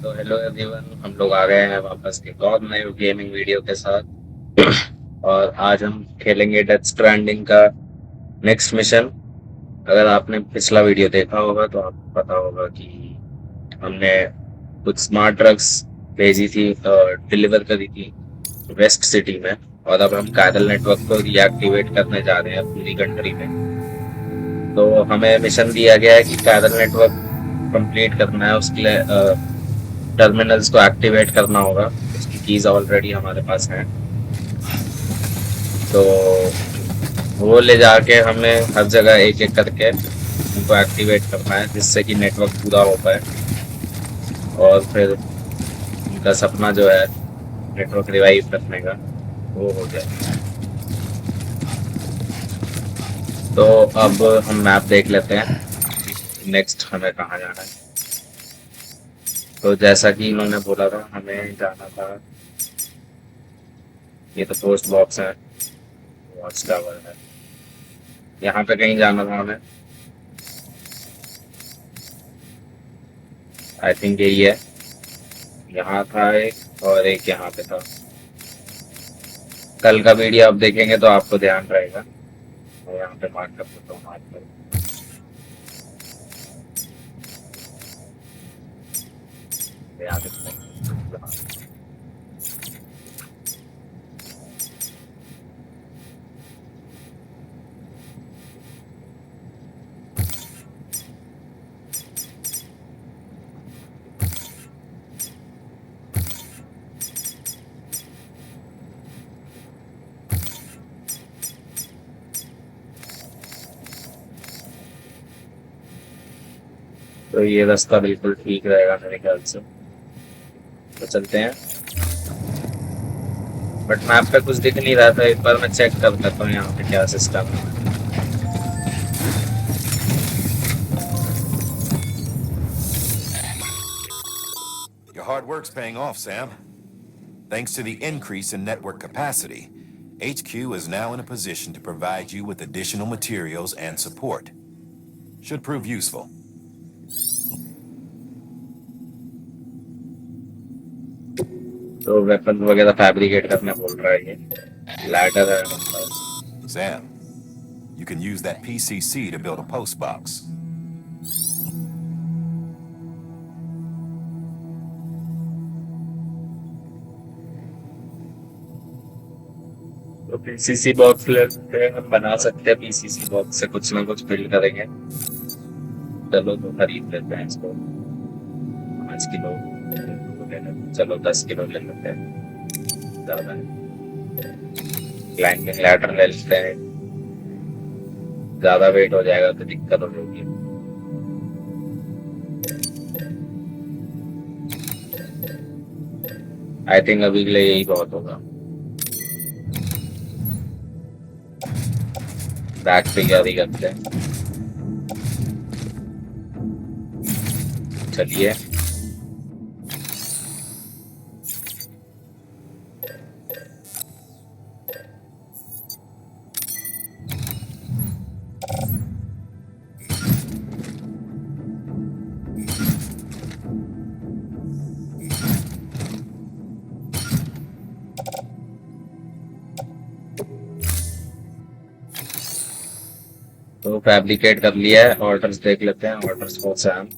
तो hello everyone, हम लोग आ गए हैं वापस एक और नए गेमिंग वीडियो के साथ। और आज हम खेलेंगे डेथ स्ट्रैंडिंग का नेक्स्ट मिशन। अगर आपने पिछला वीडियो देखा होगा तो आपको पता होगा कि हमने कुछ स्मार्ट ड्रग्स भेजी थी, डिलीवर करी थी वेस्ट सिटी में। और अब हम कायदल नेटवर्क को रीएक्टिवेट करने जा रहे हैं पूरी कंट्री में। तो हमें मिशन दिया गया है कि कायदल नेटवर्क कंप्लीट करना है। उसके लिए टर्मिनल्स को एक्टिवेट करना होगा। उसकी कीज ऑलरेडी हमारे पास हैं। तो वो ले जाके हमें हर जगह एक एक करके उनको एक्टिवेट करना है, जिससे कि नेटवर्क पूरा हो पाए और फिर उनका सपना जो है नेटवर्क रिवाइव करने का वो हो जाए। तो अब हम मैप देख लेते हैं नेक्स्ट हमें कहाँ जाना है। तो जैसा कि इन्होंने बोला था हमें जाना था, ये तो पोस्ट बॉक्स है, वॉच टावर है, यहाँ पे कहीं जाना था हमें। आई थिंक यही है। यहाँ था एक और एक यहाँ पे था। कल का वीडियो आप देखेंगे तो आपको ध्यान रहेगा। मैं यहाँ पे मार्क कर देता हूँ, मार्क कर। यहाँ पे तो ये रास्ता बिल्कुल ठीक रहेगा मेरे ख्याल से। तो चलते हैं। बट मैप पे कुछ दिख नहीं रहा था, एक बार मैं चेक कर लेता हूँ यहाँ पे क्या सिस्टम है। Your hard work's paying off, Sam. Thanks to the increase in network capacity, HQ is now in a position to provide you with additional materials and support. Should prove useful. तो weapon वगैरह fabricate करने बोल रहा है ये। Ladder है मेरे पास। Sam, you can use that PCC to build a post box. तो पीसीसी बॉक्स लेते हैं, हम बना सकते हैं पीसीसी बॉक्स से कुछ ना कुछ बिल्ड करेंगे। चलो तो खरीद लेते हैं इसको। 5 किलो ले लेते, चलो 10 किलो ले लेते हैं, ज्यादा है। क्लाइंबिंग लैडर ले लेते हैं, ज्यादा वेट हो जाएगा तो दिक्कत हो जाएगी। आई थिंक अभी के लिए यही बहुत होगा। बैक पे क्या करते हैं, चलिए। तो फैब्रिकेट कर लिया है। ऑर्डर्स देख लेते हैं, orders for Sam.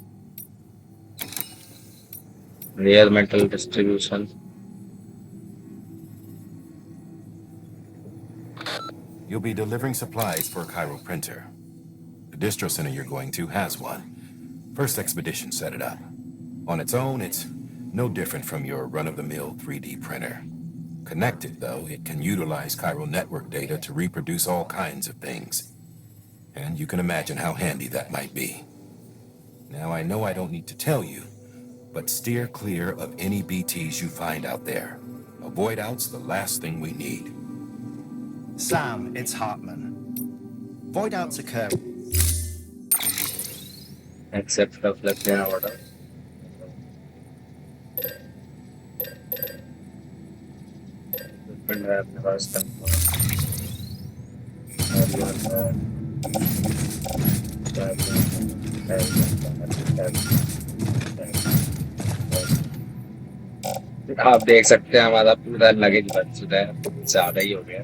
Rare metal distribution. You'll be delivering supplies for a Cairo printer. The distro center you're going to has one. First expedition set it up. On its own, it's no different from your run-of-the-mill 3D printer. Connected, though, it can utilize Cairo network data to reproduce all kinds of things. And you can imagine how handy that might be. Now, I know I don't need to tell you, but steer clear of any BTs you find out there. Avoid out's the last thing we need. Sam, it's Hartman. Void outs occur. Accept कर लेते हैं order. अपने पास आप देख सकते हैं हमारा पूरा लगेज बच चुका है, ज्यादा ही हो गया।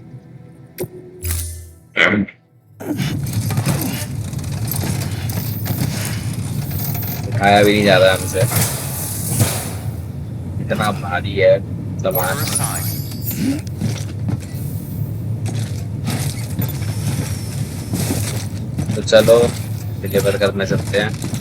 उठाया भी नहीं जा रहा हमसे, इतना भारी है Order सामान। assigned. तो चलो डिलीवर करने चलते हैं।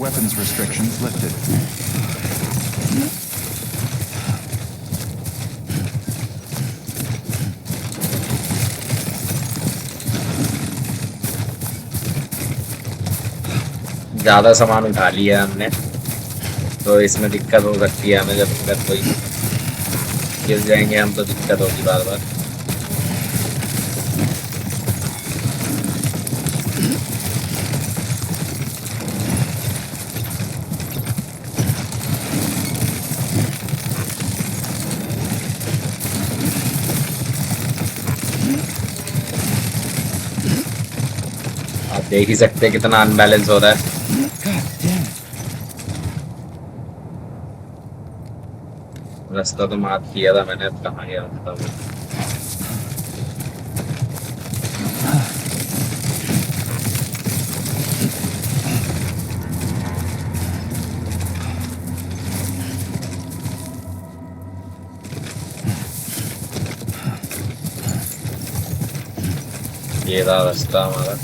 Weapons restrictions lifted. ज्यादा सामान उठा लिया हमने, तो इसमें दिक्कत हो सकती है हमें, जब अगर कोई गिर जाएंगे हम तो दिक्कत होगी बार बार। आप देख ही सकते हैं कितना अनबैलेंस हो रहा है। God damn it. रास्ता तो मार्क किया था मैंने, अब कहाँ गया रास्ता वो। ये रहा रास्ता हमारा।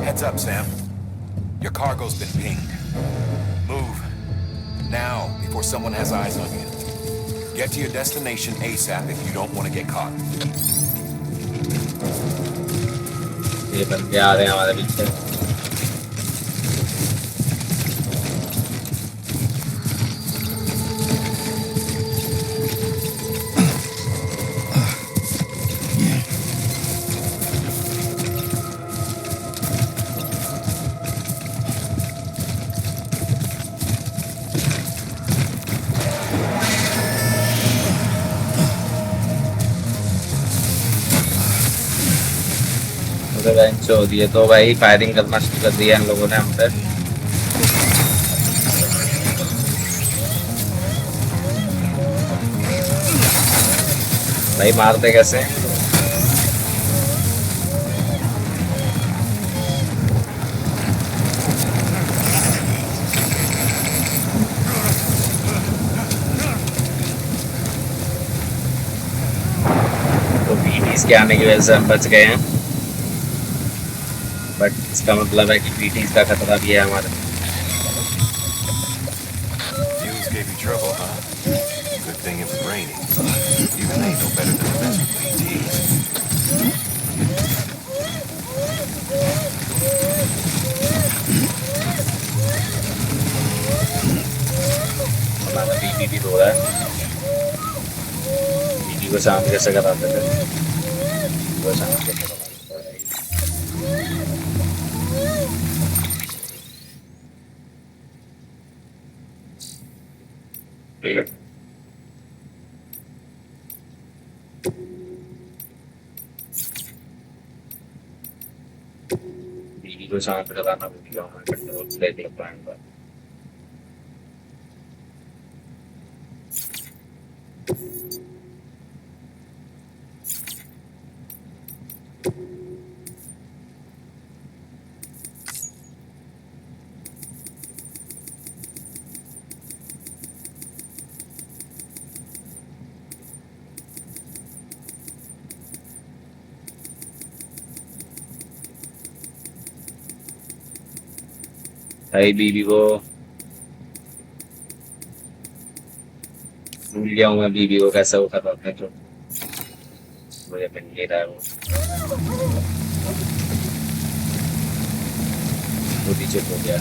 Heads up, Sam. Your cargo's been pinged. Move. Now, before someone has eyes on you. Get to your destination ASAP if you don't want to get caught. ये बंदे आ रहे हैं हमारे पीछे। बेंच हो दिए तो भाई फायरिंग करना शुरू कर दिया इन लोगों ने हम पे। भाई मारते कैसे हैं? तो पीटीज के आने की वजह से हम बच गए हैं, बट इसका मतलब है कि पीटीज का खतरा भी है हमारे। News gave you trouble, huh? Good thing it was raining. Even they know better than the best with PTs. हमारा बीबी भी रो रहा है। बीबी को शांत कैसे कराते थे? वो शांत कैसे कराते थे? बीबी को शांत कराना भी कंट्रोल ले लिया प्लान पर। भाई बीबी को भूल गया हूँ मैं, बीबी को कैसे वो करवाते हैं जो मुझे मिल नहीं रहा है वो। वो नीचे हो गया।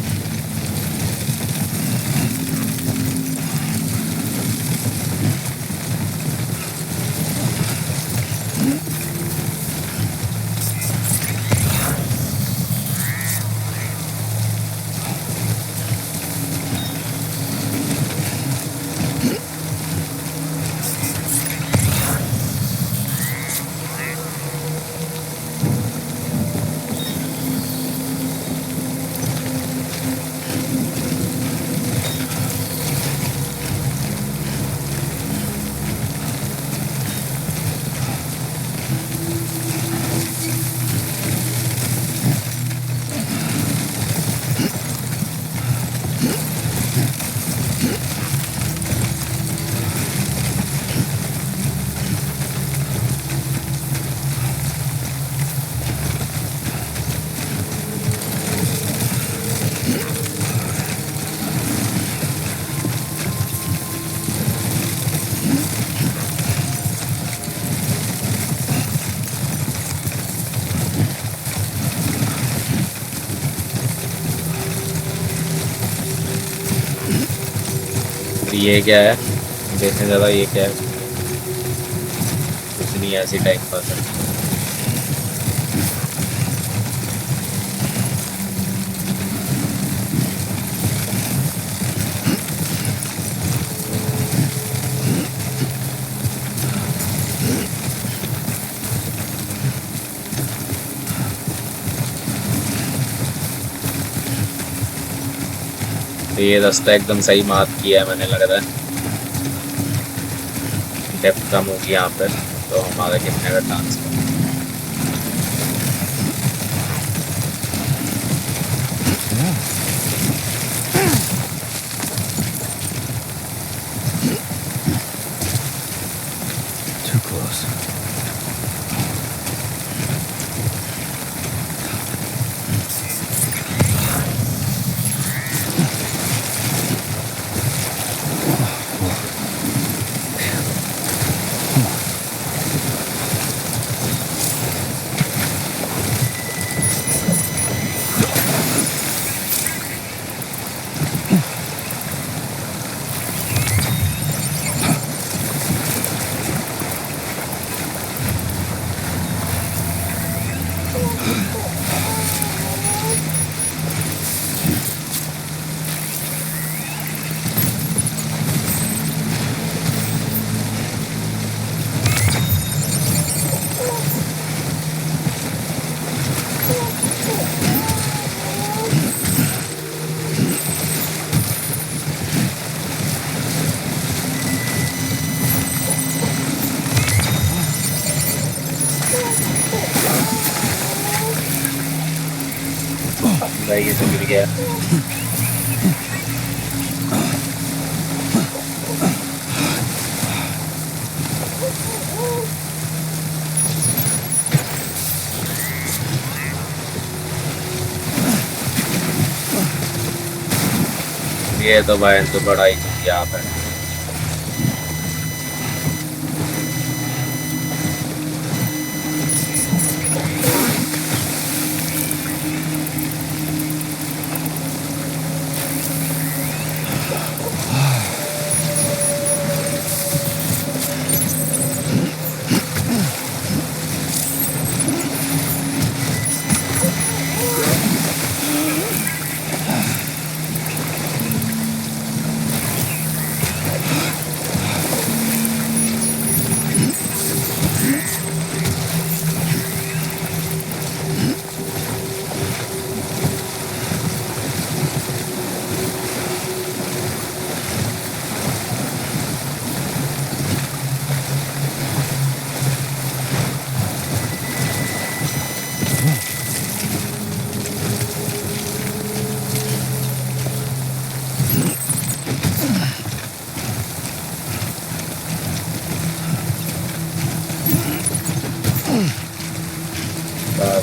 ये क्या है देखने ज़्यादा, ये क्या है? कुछ नहीं, ऐसी टाइम पास है। तो ये रास्ता एकदम सही मार्क किया है मैंने, लग रहा है डेप्थ कम होगी यहाँ पर, तो हमारा गिरने का चांस है। Too close. भाई ये तो गिर गया। ये तो भाई तो बड़ा ही यहाँ पे।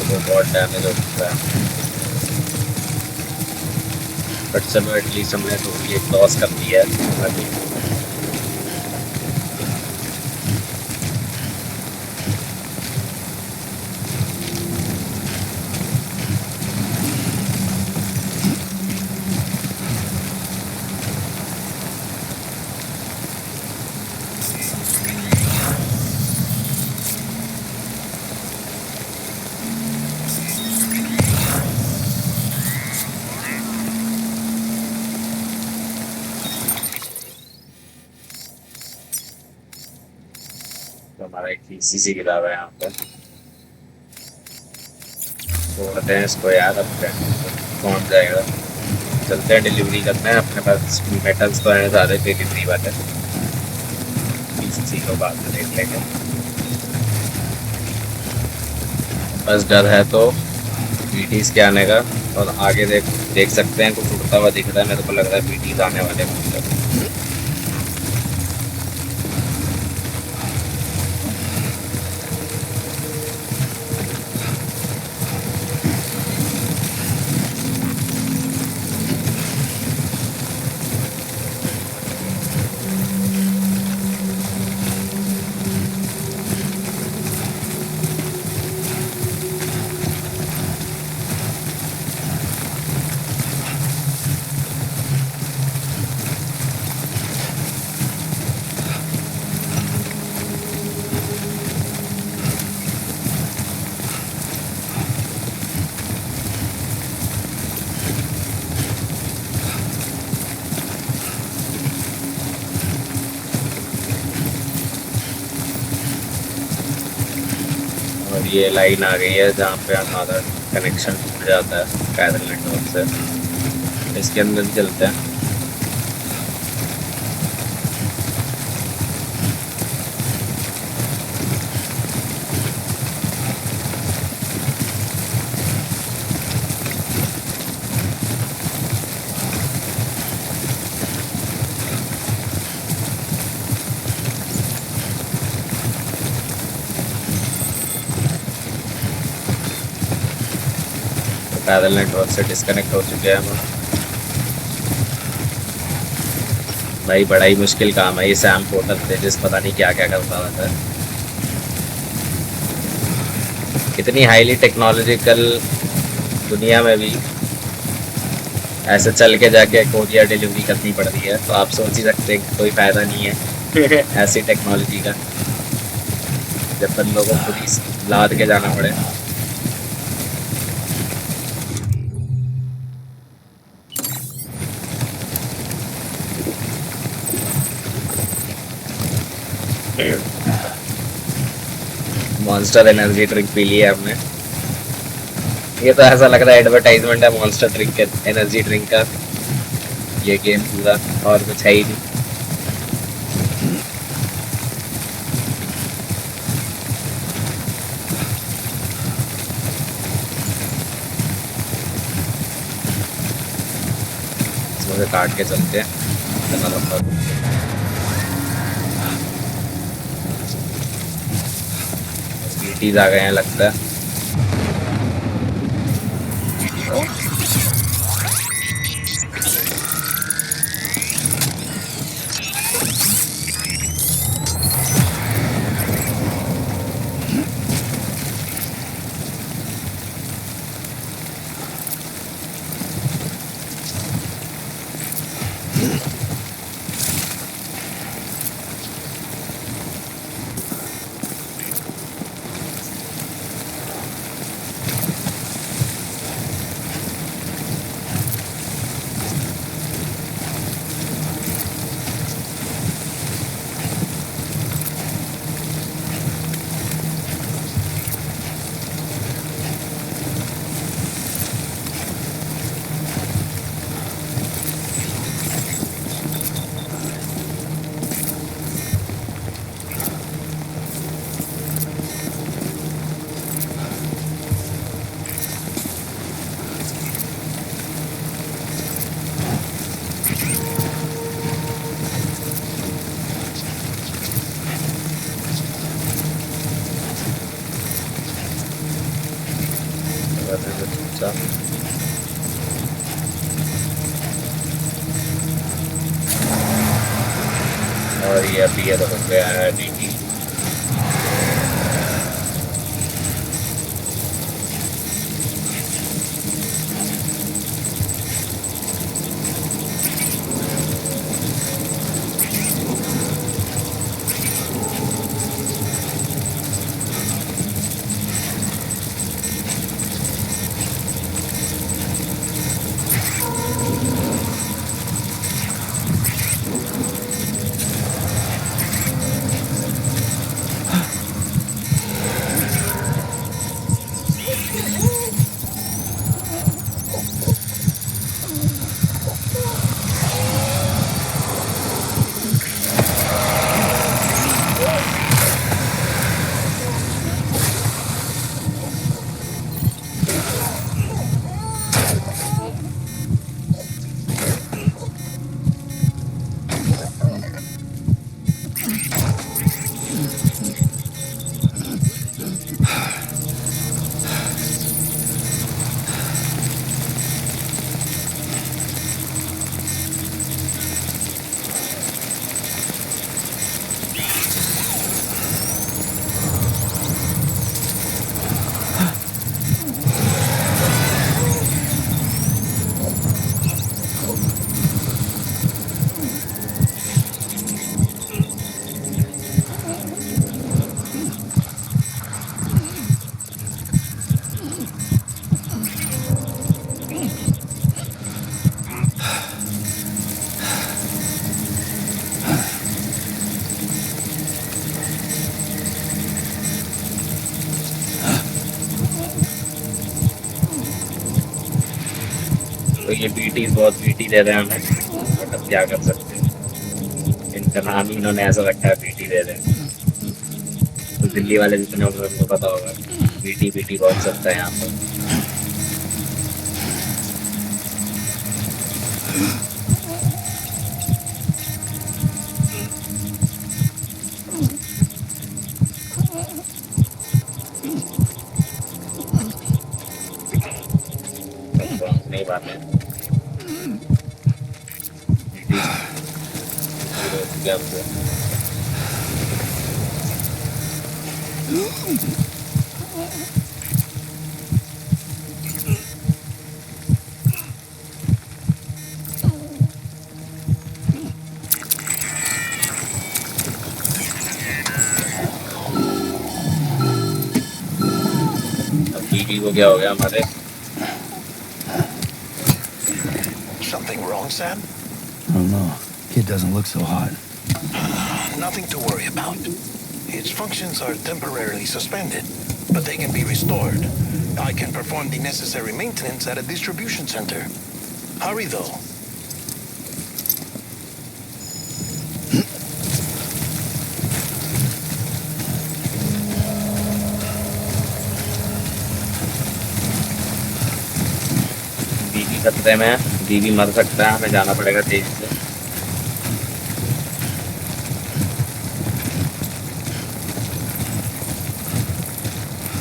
तो बहुत डैमेज हो चुका है, बट चलो एटलीस्ट हमने तो ये क्रॉस कर दिया है अभी। सी किताब है यहाँ पे। छोड़ते हैं इसको यार, अब कौन जाएगा। चलते हैं डिलीवरी करते हैं, अपने पास मेटल्स तो हैं ज़्यादा डिलीवरी वाले। पीसीसी को बाद में देख लेंगे। बस डर है तो बीटीज के आने का। और आगे देख सकते हैं कुछ उड़ता हुआ दिख रहा है, मेरे को लग रहा है बीटीज आने वाले हैं। और ये लाइन आ गई है जहाँ पे हमारा कनेक्शन टूट जाता है पैदल नेटवर्क से। इसके अंदर भी चलते हैं। पैदल नेटवर्क से डिस्कनेक्ट हो चुके हैं हम। भाई बड़ा ही मुश्किल काम है ये। सैम पोर्टल थे जिस पता नहीं क्या क्या करता रहता है। इतनी हाईली टेक्नोलॉजिकल दुनिया में भी ऐसे चल के जाके कोरियर डिलीवरी करनी पड़ रही है, तो आप सोच ही सकते हैं कि कोई फायदा नहीं है ऐसी टेक्नोलॉजी का, जब बंदों को खुद ही लाद के जाना पड़े। मॉन्स्टर एनर्जी ड्रिंक पी लिया है हमने। ये तो ऐसा लग रहा है एडवर्टाइजमेंट है मॉन्स्टर ड्रिंक के, एनर्जी ड्रिंक का। ये गेम पूरा और कुछ है ही नहीं। इसमें से काट के चलते हैं। इतना लंबा बीटीज आ गए हैं लगता है। और ये अभी ये तो हो गया है डीटी। तो ये बीटी बहुत बीटी दे रहे हैं हमें, बट अब क्या कर सकते हैं, इनका नाम ही इन्होंने ऐसा रखा है, बीटी दे रहे हैं। तो दिल्ली वाले जितने होंगे उनको पता होगा, बीटी बीटी बहुत चलता है यहाँ पर। तो नहीं बात है, बीटी पूरे क्या हुआ। अब बीटी को क्या हो गया हमारे। Something wrong, Sam? I don't know. Kid doesn't look so hot. Nothing to worry about. Its functions are temporarily suspended, but they can be restored. I can perform the necessary maintenance at a distribution center. Hurry, though. बीवी खतरे में है, बीवी मर सकता है, हमें जाना पड़ेगा तेजी से।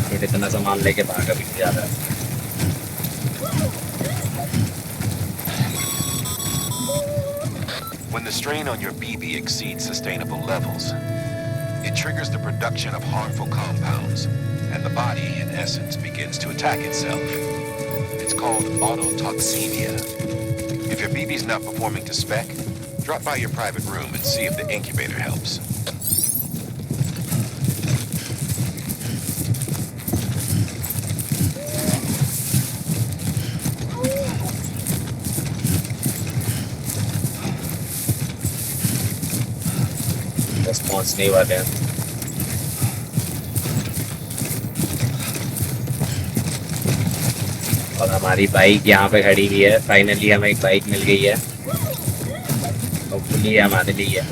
फिर इतना सामान लेके भागा भी नहीं जा रहा है। When the strain on your BB exceeds sustainable levels, it triggers the production of harmful compounds, and the body, in essence, begins to attack itself. It's called autotoxemia. If your BB's not performing to spec, drop by your private room and see if the incubator helps. Response नहीं वाले हैं। और हमारी bike यहाँ पे खड़ी हुई है, फाइनली हमें एक बाइक मिल गई है, होपफुली हमारे लिए है।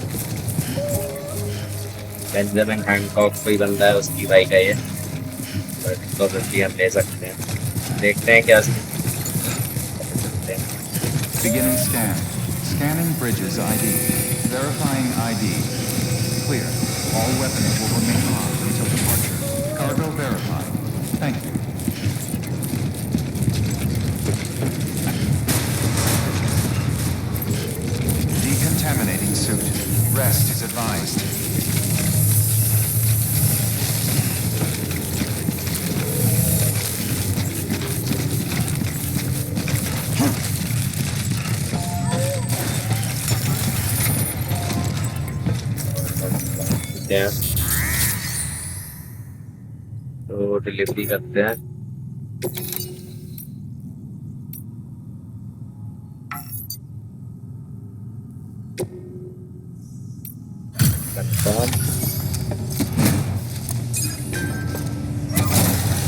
बेंजामिन हैंकॉक कोई बंदा है, उसकी बाइक है ये, बट प्रोबेबली हम ले सकते हैं, देखते हैं क्या सकते हैं। Beginning scan. Scanning bridges ID. Verifying ID. Clear. All weapons will remain on until departure. Cargo verified. Thank you. Decontaminating suit. Rest is advised. हैं तो डिलीवरी करते हैं। कंफर्म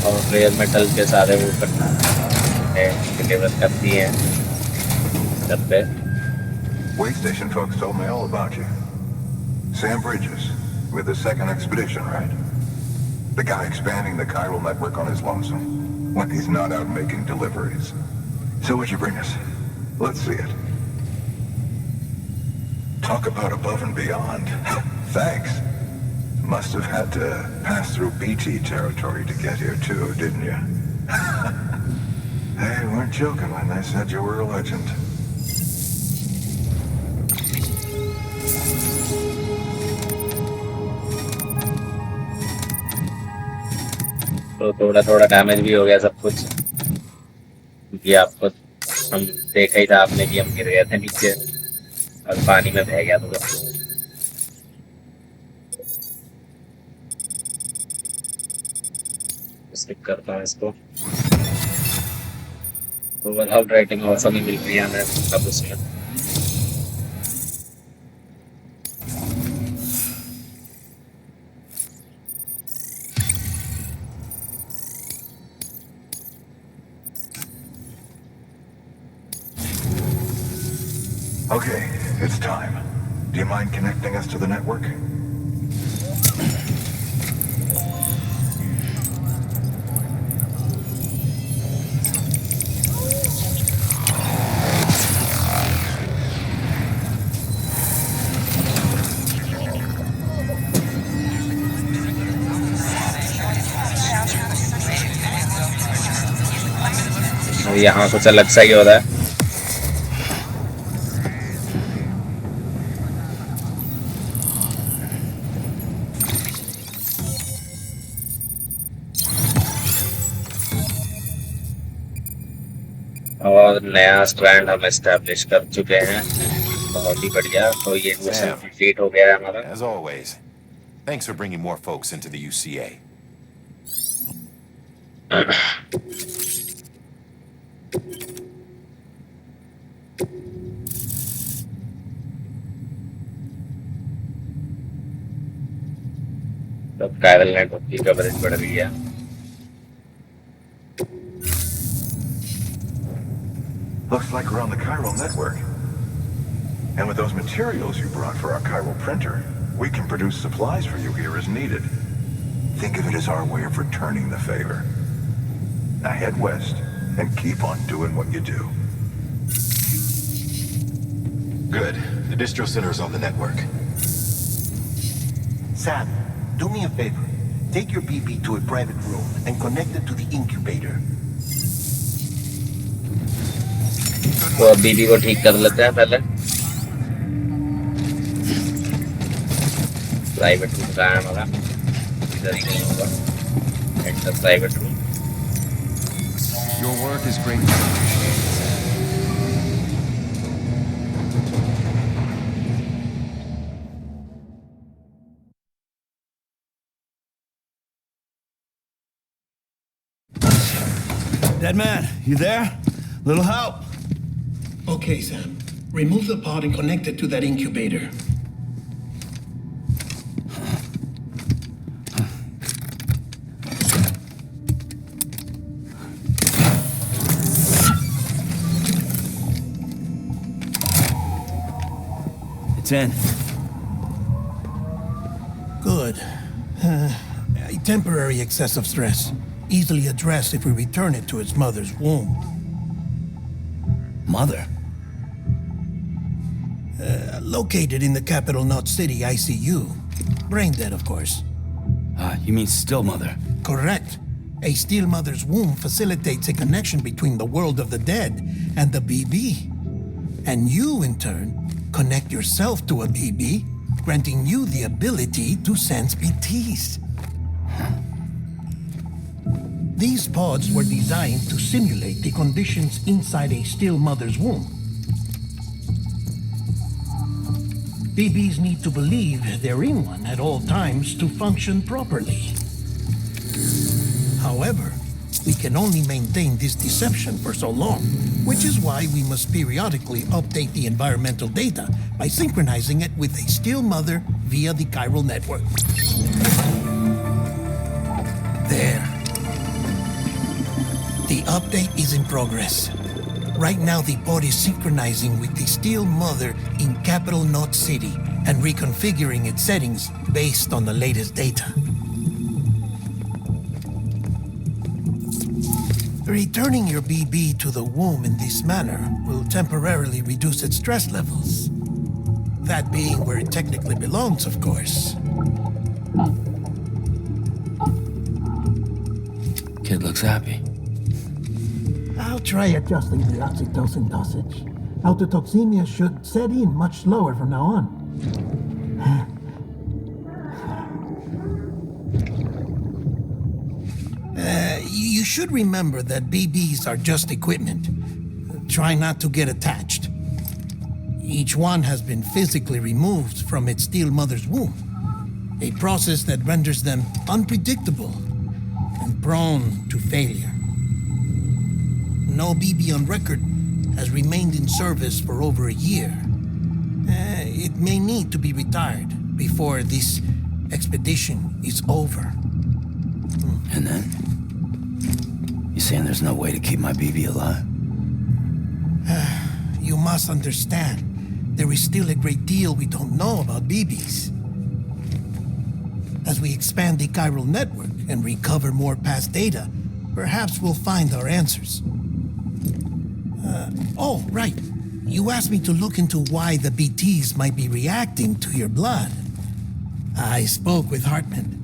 और रेयर मेटल के सारे वो करना है, डिलीवर कर दिए हैं घर पे। Way station folks told me all about you. Sam Bridges, with the second expedition, right? The guy expanding the chiral network on his lonesome, when he's not out making deliveries. So what'd you bring us? Let's see it. Talk about above and beyond. Thanks. Must have had to pass through BT territory to get here too, didn't you? They weren't joking when they said you were a legend. तो थोड़ा थोड़ा damage भी हो गया सब कुछ, क्योंकि आपको हम देखा ही था आपने कि हम गिर गए थे नीचे और पानी में बह गया था सब। स्किप करता हूँ इसको। तो विदाउट राइटिंग ऑप्शन ही मिल रही है हमें सब उसमें। Okay, it's time. Do you mind connecting us to the network? यहाँ कुछ अलग सा ही हो रहा है। और नया स्ट्रैंड हम एस्टैब्लिश कर चुके हैं। बहुत ही बढ़िया। तो ये मिशन Sam, कंप्लीट हो गया है हमारा। as always, thanks for bringing more folks into the UCA. तब कायरल नेटवर्क की कवरेज बढ़ रही है। Looks like we're on the chiral network. And with those materials you brought for our chiral printer, we can produce supplies for you here as needed. Think of it as our way of returning the favor. Now head west and keep on doing what you do. Good. The distro center is on the network. Sam, do me a favor. Take your BB to a private room and connect it to the incubator. तो अब बीबी को ठीक कर लेते हैं पहले। Private room कहाँ है हमारा? इधर ही नहीं होगा। Enter private room. Your work is greatly appreciated, Sam. Dead man, you there? Little help? Okay, Sam. Remove the pod and connect it to that incubator. It's in. Good. A temporary excessive stress. Easily addressed if we return it to its mother's womb. Mother? Located in the capital Knot City ICU. Brain dead, of course. You mean still mother? Correct. A still mother's womb facilitates a connection between the world of the dead and the BB. And you, in turn, connect yourself to a BB, granting you the ability to sense BTs. These pods were designed to simulate the conditions inside a still mother's womb. BBs need to believe they're in one at all times to function properly. However, we can only maintain this deception for so long, which is why we must periodically update the environmental data by synchronizing it with a still mother via the chiral network. There. The update is in progress. Right now, the pod is synchronizing with the still mother in capital Knot City and reconfiguring its settings based on the latest data. Returning your BB to the womb in this manner will temporarily reduce its stress levels. That being where it technically belongs, of course. Kid looks happy. I'll try adjusting the oxytocin dosage. Autotoxemia should set in much slower from now on. You should remember that BBs are just equipment. Try not to get attached. Each one has been physically removed from its still mother's womb, a process that renders them unpredictable and prone to failure. No BB on record has remained in service for over a year. It may need to be retired before this expedition is over. And then? You saying there's no way to keep my BB alive? You must understand, there is still a great deal we don't know about BBs. As we expand the chiral network and recover more past data, perhaps we'll find our answers. Oh, right. You asked me to look into why the BTs might be reacting to your blood. I spoke with Hartman.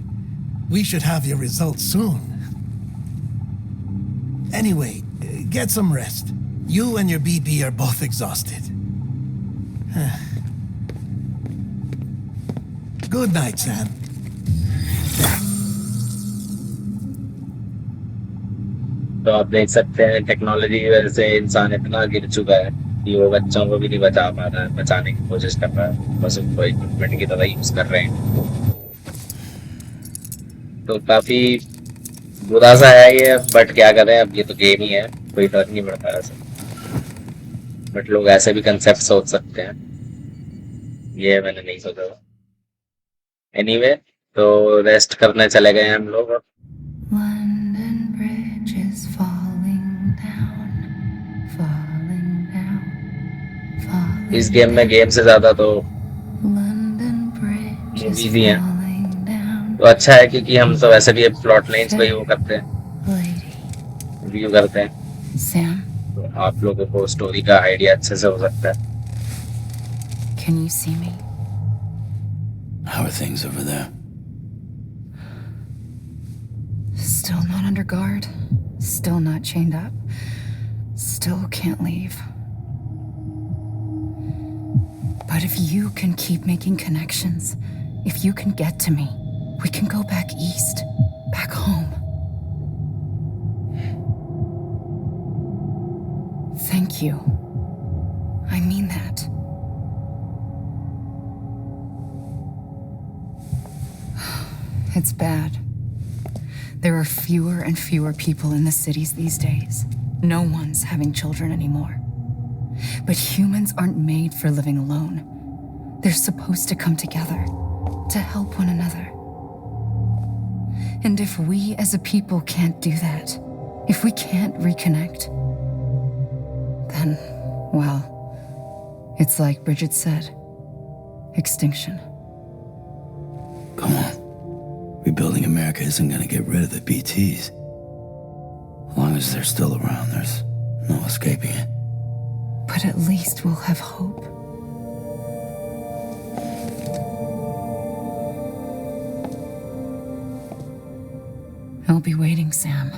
We should have your results soon. Anyway, get some rest. You and your BB are both exhausted. Good night, Sam. तो आप देख सकते हैं technology की वजह से इंसान इतना गिर चुका है कि वो बच्चों को भी नहीं बचा पा रहा है, बचाने की कोशिश कर रहा है, बस उनको इक्विपमेंट की तरह यूज कर रहे हैं। तो काफी बुरा सा है ये, बट क्या करें, अब ये तो गेम ही है, कोई फर्क नहीं पड़ता ऐसे। बट लोग ऐसे भी कंसेप्ट सोच सकते हैं, ये मैंने नहीं सोचा था। एनीवे, तो रेस्ट करने चले गए हम लोग। London Bridge is falling down, falling down, falling. इस गेम में गेम से ज्यादा तो London Bridge is मूवीज ही हैं। falling down. तो अच्छा है क्योंकि हम तो वैसे भी प्लॉट लाइंस पे ही वो करते हैं, Lady. रिव्यू करते हैं, Sam, तो आप लोगों को स्टोरी का आइडिया अच्छे से हो सकता है। can you see me? How are things over there? Still not under guard. Still not chained up. Still can't leave. But if you can keep making connections, if you can get to me, we can go back east, back home. Thank you. I mean that. It's bad. There are fewer and fewer people in the cities these days. No one's having children anymore. But humans aren't made for living alone. They're supposed to come together, to help one another. And if we as a people can't do that, if we can't reconnect, then, well, it's like Bridget said, extinction. Come on. Rebuilding America isn't gonna get rid of the BTs. As long as they're still around, there's no escaping it. But at least we'll have hope. I'll be waiting, Sam.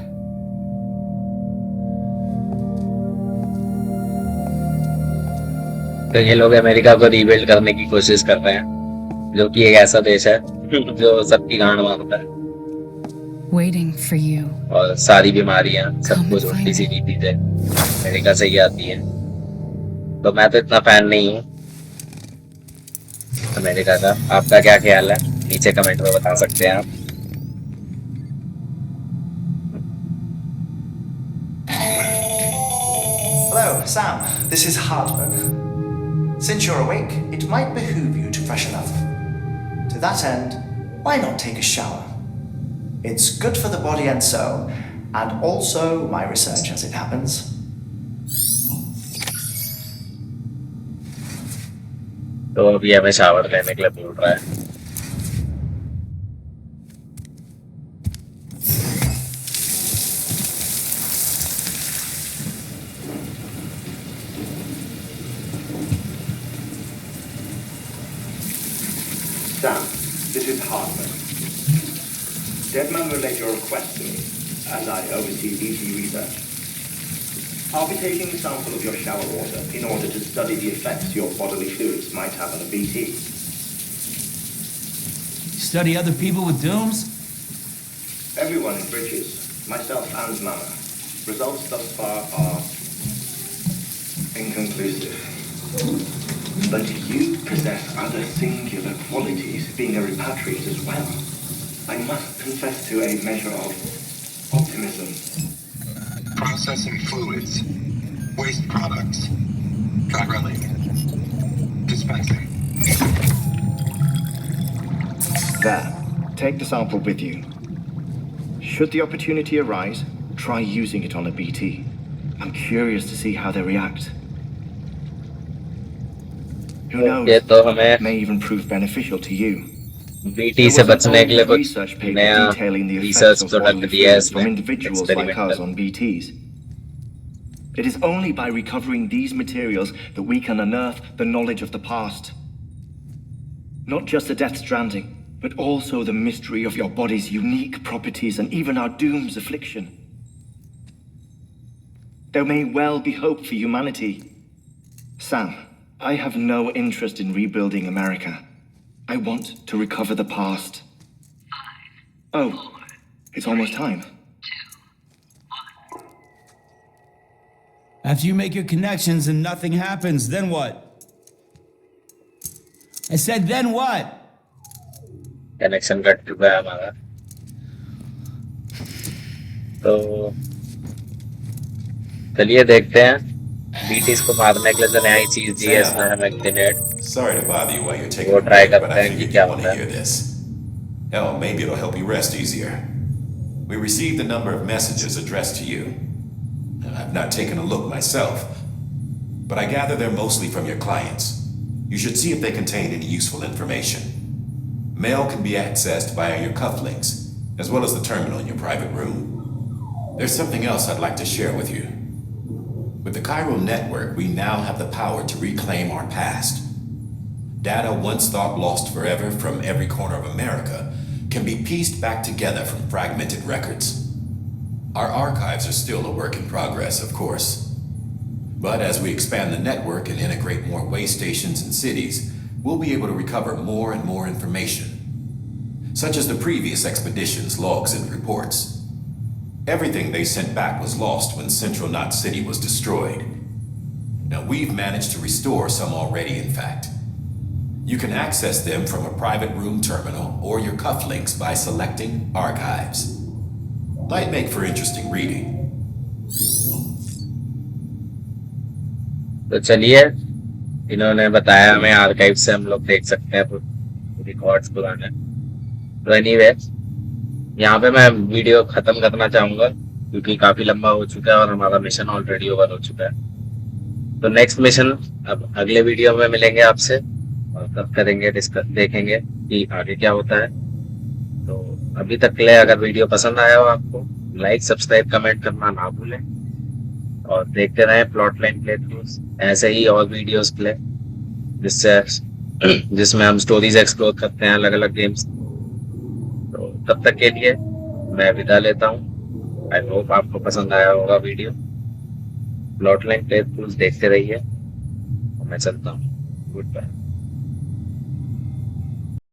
तो ये लोग America को rebuild करने की कोशिश कर रहे हैं, जो कि एक ऐसा देश है जो सबकी गांड मारता है Waiting for you. और सारी बीमारियां सब कुछ उल्टी सीधी चीजें अमेरिका से ही आती हैं। तो मैं तो इतना फैन नहीं हूँ अमेरिका का। आपका क्या ख्याल है, नीचे कमेंट में बता सकते हैं आप। Hello, Sam. This is Hartman. Since you're awake, it might behoove you to freshen up. To that end, why not take a shower? It's good for the body and soul, and also my research as it happens. तो अभी हमें shower लेने के लिए बोल रहा है। Sam, this is Hartman. Deadman relayed your request to me, as I oversee BT research. I'll be taking a sample of your shower water in order to study the effects your bodily fluids might have on a BT. Study other people with dooms? Everyone in Bridges, myself and Mama. Results thus far are inconclusive. But you possess other singular qualities, being a repatriate as well. I must confess to a measure of optimism. Processing fluids. Waste products. Drilling. Dispensing. There. Take the sample with you. Should the opportunity arise, try using it on a BT. I'm curious to see how they react. Who ये knows? तो हमें May even prove beneficial to you. BT There से was an बचने के लिए old कुछ research paper नया detailing the effects research of product bodily दिया है fluids from इसमें, individuals like us experimental. on BTs. It is only by recovering these materials that we can unearth the knowledge of the past. Not just the Death Stranding, but also the mystery of your body's unique properties and even our doom's affliction. There may well be hope for humanity. Sam, I have no interest in rebuilding America. I want to recover the past. Oh, it's almost time. After you make your connections and nothing happens, then what? I said, then what? Connection cut चुका है हमारा, तो चलिए देखते हैं। बीटीस को मारने के लिए जो नई चीज दी है इसमें हमें grenade, Sorry to bother you while you're taking वो a ट्राई break, but करते I हैं कि figured क्या you'd want होता to है। hear this. Hell, maybe it'll help you rest easier. We received a number of messages addressed to you. I've not taken a look myself, but I gather they're mostly from your clients. You should see if they contain any useful information. Mail can be accessed via your cufflinks, as well as the terminal in your private room. There's something else I'd like to share with you. With the Chiral network, we now have the power to reclaim our past. Data once thought lost forever from every corner of America can be pieced back together from fragmented records. Our archives are still a work in progress, of course. But as we expand the network and integrate more way stations and cities, we'll be able to recover more and more information, such as the previous expedition's logs and reports. Everything they sent back was lost when Central Knot City was destroyed. Now we've managed to restore some already, in fact. You can access them from a private room terminal or your cufflinks by selecting Archives. Might make for interesting reading. तो चलिए, इन्होंने बताया हमें archive से हम लोग देख सकते हैं रिकॉर्ड्स पुराने। तो एनीवे, यहाँ पे मैं वीडियो खत्म करना चाहूंगा क्योंकि काफी लंबा हो चुका है और हमारा मिशन ऑलरेडी ओवर हो चुका है। तो नेक्स्ट मिशन अब अगले वीडियो में मिलेंगे आपसे और तब करेंगे डिस्कस, देखेंगे कि आगे क्या होता है। तो अभी तक के लिए अगर वीडियो पसंद आया हो आपको, लाइक सब्सक्राइब कमेंट करना ना भूलें और देखते रहें प्लॉट लाइन प्ले थ्रूज, ऐसे ही और वीडियोस के लिए जिसमें हम स्टोरीज एक्सप्लोर करते हैं अलग अलग गेम्स। तो तब तक के लिए मैं विदा लेता हूँ। आई होप आपको पसंद आया होगा video. Plot line playthroughs देखते रहिए और मैं चलता हूँ। Good bye.